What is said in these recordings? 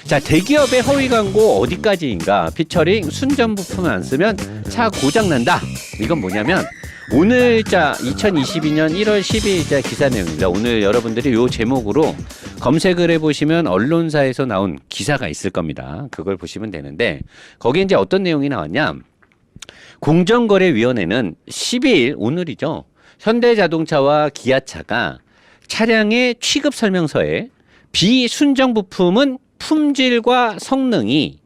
자, 대기업의 허위 광고 어디까지인가? 피처링 순정 부품 안 쓰면 차 고장 난다. 이건 뭐냐면 오늘자 2022년 1월 12일자 기사 내용입니다. 오늘 여러분들이 요 제목으로 검색을 해보시면 언론사에서 나온 기사가 있을 겁니다. 그걸 보시면 되는데 거기에 이제 어떤 내용이 나왔냐? 공정거래위원회는 12일 오늘이죠. 현대자동차와 기아차가 차량의 취급 설명서에 비순정 부품은 품질과 성능이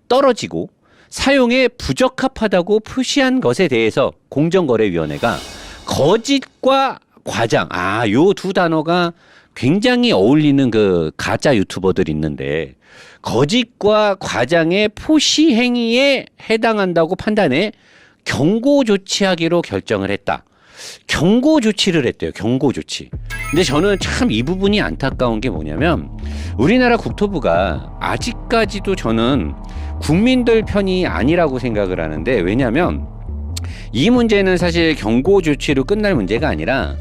떨어지고 사용에 부적합하다고 표시한 것에 대해서 공정거래위원회가 거짓과 과장, 요 두 단어가 굉장히 어울리는 그 가짜 유튜버들 있는데 거짓과 과장의 표시 행위에 해당한다고 판단해 경고 조치하기로 결정을 했다. 경고 조치를 했대요. 경고 조치. 근데 저는 참 이 부분이 안타까운 게 뭐냐면 우리나라 국토부가 아직까지도 저는 국민들 편이 아니라고 생각을 하는데, 왜냐하면 이 문제는 사실 경고 조치로 끝날 문제가 아니라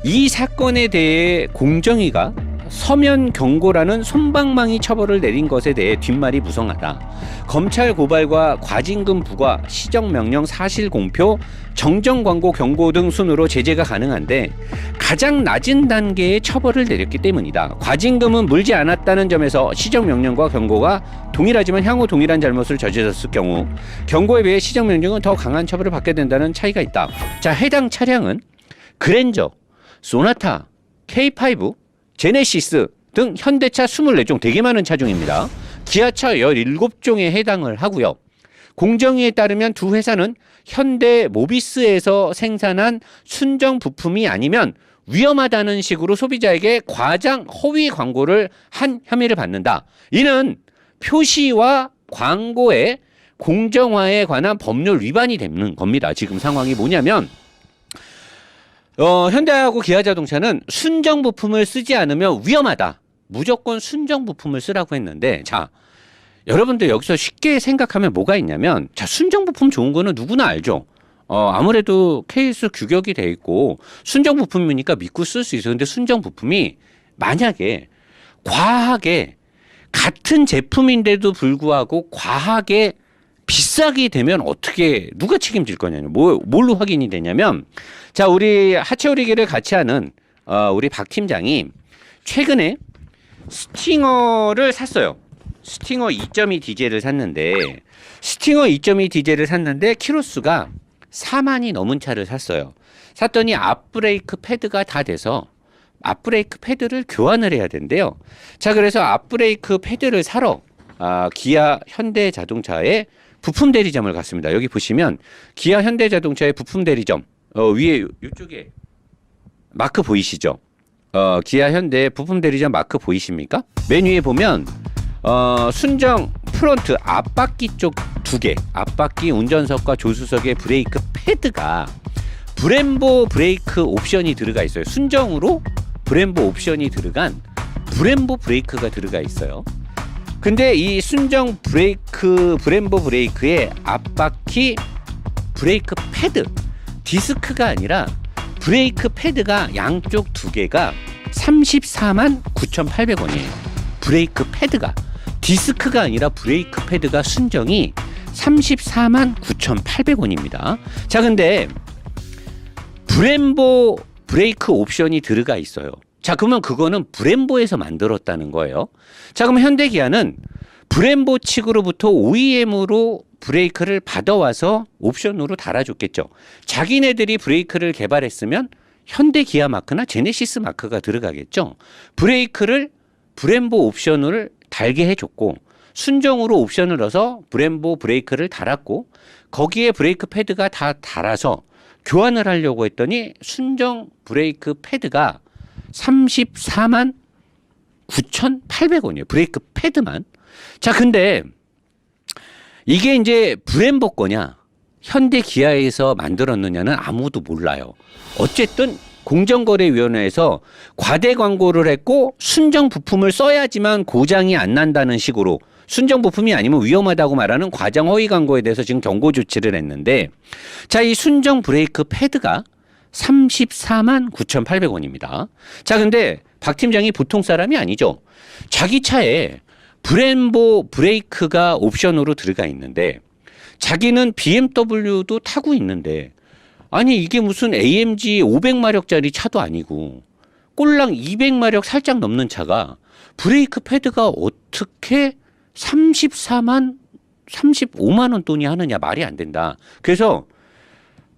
이 사건에 대해 공정위가 서면 경고라는 솜방망이 처벌을 내린 것에 대해 뒷말이 무성하다. 검찰 고발과 과징금 부과, 시정명령 사실 공표, 정정 광고 경고 등 순으로 제재가 가능한데 가장 낮은 단계의 처벌을 내렸기 때문이다. 과징금은 물지 않았다는 점에서 시정명령과 경고가 동일하지만 향후 동일한 잘못을 저질렀을 경우 경고에 비해 시정명령은 더 강한 처벌을 받게 된다는 차이가 있다. 자, 해당 차량은 그랜저, 소나타, K5, 제네시스 등 현대차 24종, 되게 많은 차종입니다. 기아차 17종에 해당을 하고요. 공정위에 따르면 두 회사는 현대 모비스에서 생산한 순정 부품이 아니면 위험하다는 식으로 소비자에게 과장 허위 광고를 한 혐의를 받는다. 이는 표시와 광고의 공정화에 관한 법률 위반이 되는 겁니다. 지금 상황이 뭐냐면 현대하고 기아자동차는 순정 부품을 쓰지 않으면 위험하다. 무조건 순정 부품을 쓰라고 했는데, 자, 여러분들 여기서 쉽게 생각하면 뭐가 있냐면, 자, 순정 부품 좋은 거는 누구나 알죠. 아무래도 케이스 규격이 돼 있고 순정 부품이니까 믿고 쓸 수 있어요. 근데 순정 부품이 만약에 과하게 같은 제품인데도 불구하고 과하게 비싸게 되면 어떻게, 누가 책임질 거냐면, 뭘로 확인이 되냐면, 자, 우리 하체오리기를 같이 하는 우리 박 팀장이 최근에 스팅어를 샀어요. 스팅어 2.2 디젤을 샀는데, 스팅어 2.2 디젤을 샀는데 키로수가 4만이 넘은 차를 샀어요. 샀더니 앞브레이크 패드가 다 돼서 앞브레이크 패드를 교환을 해야 된대요. 자, 그래서 앞브레이크 패드를 사러 기아 현대자동차의 부품 대리점을 갔습니다. 여기 보시면 기아 현대자동차의 부품 대리점 위에 이쪽에 마크 보이시죠? 기아 현대 부품 대리점 마크 보이십니까? 맨 위에 보면 순정 프론트 앞바퀴 쪽 2개, 앞바퀴 운전석과 조수석의 브레이크 패드가 브렘보 브레이크 옵션이 들어가 있어요. 순정으로 브렘보 옵션이 들어간 브렘보 브레이크가 들어가 있어요. 근데 이 순정 브레이크, 브렘보 브레이크의 앞바퀴 브레이크 패드, 디스크가 아니라 브레이크 패드가 양쪽 2개가 34만 9,800원이에요. 브레이크 패드가, 디스크가 아니라 브레이크 패드가 순정이 34만 9,800원입니다. 자, 근데 브렘보 브레이크 옵션이 들어가 있어요. 자, 그러면 그거는 브렘보에서 만들었다는 거예요. 자, 그럼 현대기아는 브렘보 측으로부터 OEM으로 브레이크를 받아와서 옵션으로 달아줬겠죠. 자기네들이 브레이크를 개발했으면 현대기아 마크나 제네시스 마크가 들어가겠죠. 브레이크를 브렘보 옵션을 달게 해줬고 순정으로 옵션을 넣어서 브렘보 브레이크를 달았고 거기에 브레이크 패드가 다 달아서 교환을 하려고 했더니 순정 브레이크 패드가 34만 9,800원이에요. 브레이크 패드만. 자, 근데 이게 이제 브렘보 거냐 현대 기아에서 만들었느냐는 아무도 몰라요. 어쨌든 공정거래위원회에서 과대 광고를 했고 순정 부품을 써야지만 고장이 안 난다는 식으로, 순정 부품이 아니면 위험하다고 말하는 과장 허위 광고에 대해서 지금 경고 조치를 했는데, 자, 이 순정 브레이크 패드가 34만 9,800원입니다. 자, 근데 박 팀장이 보통 사람이 아니죠. 자기 차에 브렘보 브레이크가 옵션으로 들어가 있는데 자기는 BMW도 타고 있는데 아니 이게 무슨 AMG 500마력짜리 차도 아니고 꼴랑 200마력 살짝 넘는 차가 브레이크 패드가 어떻게 35만 원 돈이 하느냐 말이 안 된다. 그래서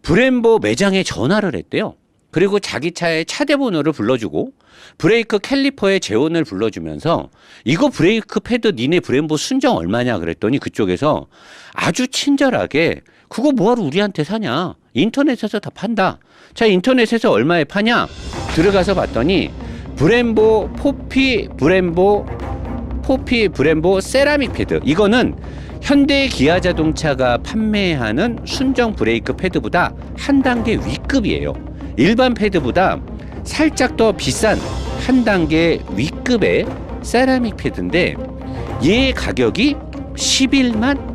브렘보 매장에 전화를 했대요. 그리고 자기 차의 차대 번호를 불러주고 브레이크 캘리퍼의 재원을 불러주면서 이거 브레이크 패드 니네 브렘보 순정 얼마냐 그랬더니 그쪽에서 아주 친절하게 그거 뭐하러 우리한테 사냐. 인터넷에서 다 판다. 자, 인터넷에서 얼마에 파냐? 들어가서 봤더니 브렘보 세라믹 패드. 이거는 현대 기아 자동차가 판매하는 순정 브레이크 패드보다 한 단계 위급이에요. 일반 패드보다 살짝 더 비싼 한 단계 위급의 세라믹 패드인데 얘 가격이 11만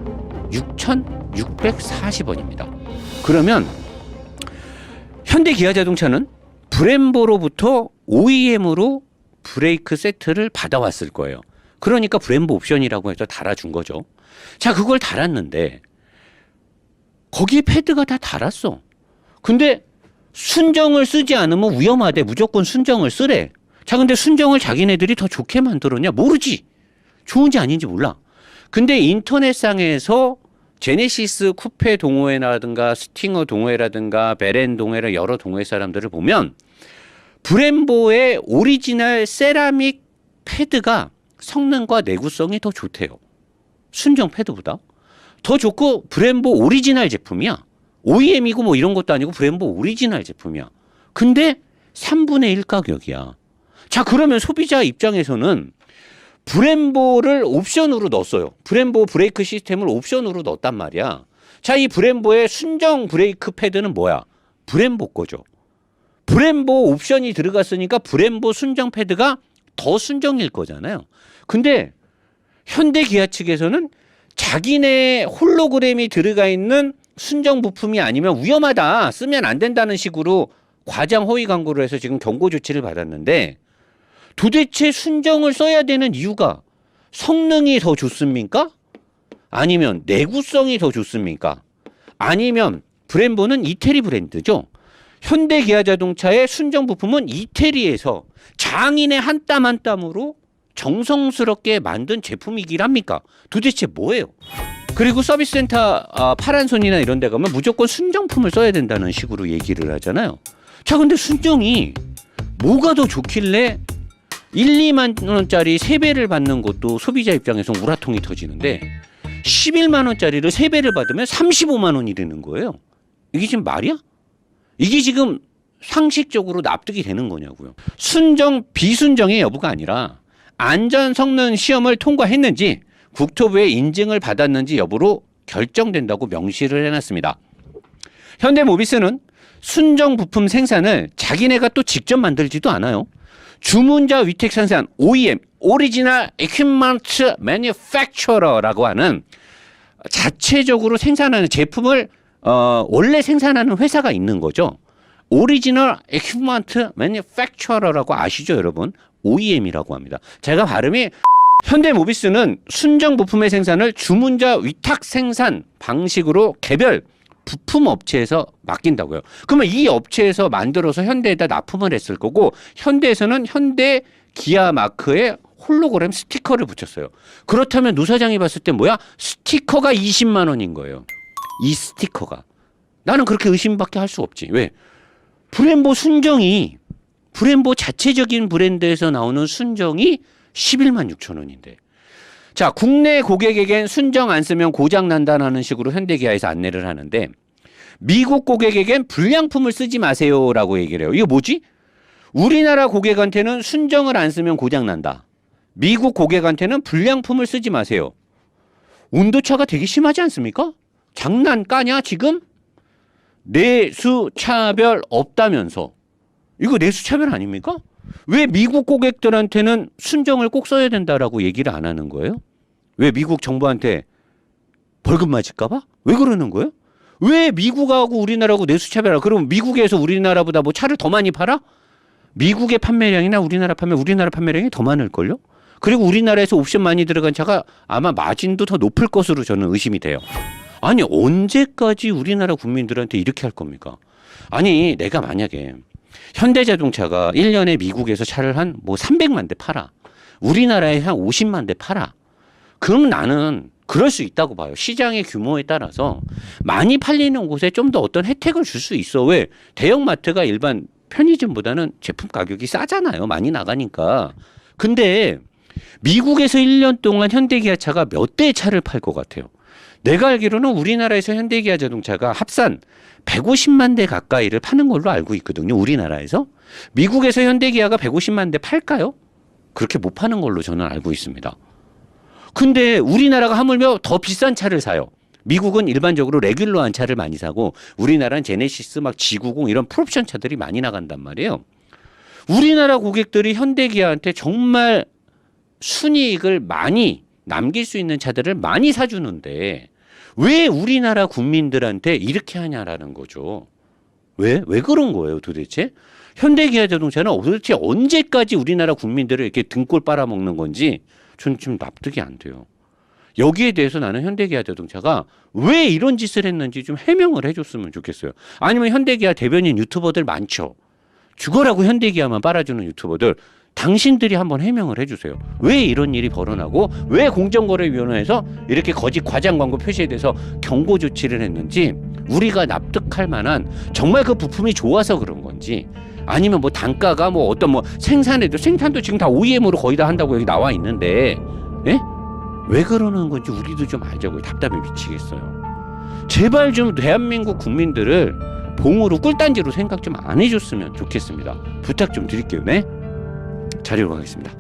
6,640원입니다. 그러면 현대 기아 자동차는 브렘보로부터 OEM으로 브레이크 세트를 받아왔을 거예요. 그러니까 브렘보 옵션이라고 해서 달아준 거죠. 자, 그걸 달았는데 거기에 패드가 다 달았어. 근데 순정을 쓰지 않으면 위험하대. 무조건 순정을 쓰래. 자, 근데 순정을 자기네들이 더 좋게 만들었냐? 모르지. 좋은지 아닌지 몰라. 근데 인터넷상에서 제네시스 쿠페 동호회라든가 스팅어 동호회라든가 베렌 동호회 여러 동호회 사람들을 보면 브렘보의 오리지널 세라믹 패드가 성능과 내구성이 더 좋대요. 순정 패드보다. 더 좋고 브렘보 오리지널 제품이야. OEM이고 뭐 이런 것도 아니고 브렘보 오리지널 제품이야. 근데 3분의 1 가격이야. 자, 그러면 소비자 입장에서는 브렘보를 옵션으로 넣었어요. 브렘보 브레이크 시스템을 옵션으로 넣었단 말이야. 자, 이 브렘보의 순정 브레이크 패드는 뭐야? 브렘보 거죠. 브렘보 옵션이 들어갔으니까 브렘보 순정 패드가 더 순정일 거잖아요. 근데 현대 기아 측에서는 자기네 홀로그램이 들어가 있는 순정 부품이 아니면 위험하다, 쓰면 안 된다는 식으로 과장 허위 광고를 해서 지금 경고 조치를 받았는데 도대체 순정을 써야 되는 이유가 성능이 더 좋습니까? 아니면 내구성이 더 좋습니까? 아니면 브렘보는 이태리 브랜드죠. 현대 기아 자동차의 순정 부품은 이태리에서 장인의 한 땀 한 땀으로 정성스럽게 만든 제품이긴 합니까? 도대체 뭐예요? 그리고 서비스 센터 파란손이나 이런 데 가면 무조건 순정품을 써야 된다는 식으로 얘기를 하잖아요. 자, 근데 순정이 뭐가 더 좋길래 1, 2만 원짜리 3배를 받는 것도 소비자 입장에서 우라통이 터지는데 11만 원짜리를 3배를 받으면 35만 원이 되는 거예요. 이게 지금 말이야? 이게 지금 상식적으로 납득이 되는 거냐고요. 순정, 비순정의 여부가 아니라 안전 성능 시험을 통과했는지 국토부의 인증을 받았는지 여부로 결정된다고 명시를 해놨습니다. 현대모비스는 순정 부품 생산을 자기네가 또 직접 만들지도 않아요. 주문자 위탁 생산 OEM, 오리지널 에퀴먼트 매니팩처러라고 하는 자체적으로 생산하는 제품을 원래 생산하는 회사가 있는 거죠. 오리지널 에퀴먼트 매니팩처러라고 아시죠, 여러분? OEM이라고 합니다. 제가 발음이 현대모비스는 순정 부품의 생산을 주문자 위탁 생산 방식으로 개별 부품 업체에서 맡긴다고요. 그러면 이 업체에서 만들어서 현대에다 납품을 했을 거고 현대에서는 현대 기아 마크에 홀로그램 스티커를 붙였어요. 그렇다면 노 사장이 봤을 때 뭐야? 스티커가 20만 원인 거예요. 이 스티커가. 나는 그렇게 의심밖에 할 수 없지. 왜? 브렘보 순정이 브렘보 자체적인 브랜드에서 나오는 순정이 11만 6천 원인데. 자, 국내 고객에겐 순정 안 쓰면 고장 난다는 식으로 현대기아에서 안내를 하는데 미국 고객에겐 불량품을 쓰지 마세요라고 얘기를 해요. 이거 뭐지? 우리나라 고객한테는 순정을 안 쓰면 고장 난다. 미국 고객한테는 불량품을 쓰지 마세요. 온도차가 되게 심하지 않습니까? 장난 까냐 지금? 내수 차별 없다면서. 이거 내수 차별 아닙니까? 왜 미국 고객들한테는 순정을 꼭 써야 된다라고 얘기를 안 하는 거예요? 왜 미국 정부한테 벌금 맞을까 봐? 왜 그러는 거예요? 왜 미국하고 우리나라하고 내수차별하고 그럼 미국에서 우리나라보다 뭐 차를 더 많이 팔아? 미국의 판매량이나 우리나라 판매량이 더 많을걸요? 그리고 우리나라에서 옵션 많이 들어간 차가 아마 마진도 더 높을 것으로 저는 의심이 돼요. 아니 언제까지 우리나라 국민들한테 이렇게 할 겁니까? 아니 내가 만약에 현대자동차가 1년에 미국에서 차를 한 뭐 300만 대 팔아. 우리나라에 한 50만 대 팔아. 그럼 나는 그럴 수 있다고 봐요. 시장의 규모에 따라서 많이 팔리는 곳에 좀 더 어떤 혜택을 줄 수 있어. 왜? 대형마트가 일반 편의점보다는 제품 가격이 싸잖아요. 많이 나가니까. 근데 미국에서 1년 동안 현대기아차가 몇 대의 차를 팔 것 같아요? 내가 알기로는 우리나라에서 현대기아 자동차가 합산 150만 대 가까이를 파는 걸로 알고 있거든요. 우리나라에서. 미국에서 현대기아가 150만 대 팔까요? 그렇게 못 파는 걸로 저는 알고 있습니다. 근데 우리나라가 하물며 더 비싼 차를 사요. 미국은 일반적으로 레귤러한 차를 많이 사고 우리나라는 제네시스 막 G90 이런 풀옵션 차들이 많이 나간단 말이에요. 우리나라 고객들이 현대기아한테 정말 순이익을 많이 남길 수 있는 차들을 많이 사주는데 왜 우리나라 국민들한테 이렇게 하냐라는 거죠. 왜 그런 거예요 도대체? 현대기아 자동차는 도대체 언제까지 우리나라 국민들을 이렇게 등골 빨아먹는 건지 저는 좀 납득이 안 돼요. 여기에 대해서 나는 현대기아 자동차가 왜 이런 짓을 했는지 좀 해명을 해줬으면 좋겠어요. 아니면 현대기아 대변인 유튜버들 많죠. 죽어라고 현대기아만 빨아주는 유튜버들 당신들이 한번 해명을 해주세요. 왜 이런 일이 벌어나고 왜 공정거래위원회에서 이렇게 거짓 과장 광고 표시에 대해서 경고 조치를 했는지 우리가 납득할 만한 정말 그 부품이 좋아서 그런 건지 아니면 뭐 단가가 뭐 어떤 뭐 생산도 지금 다 OEM으로 거의 다 한다고 여기 나와 있는데 예? 왜 그러는 건지 우리도 좀 알자고요. 답답해 미치겠어요. 제발 좀 대한민국 국민들을 봉으로 꿀단지로 생각 좀 안 해줬으면 좋겠습니다. 부탁 좀 드릴게요. 네? 자료로 가겠습니다.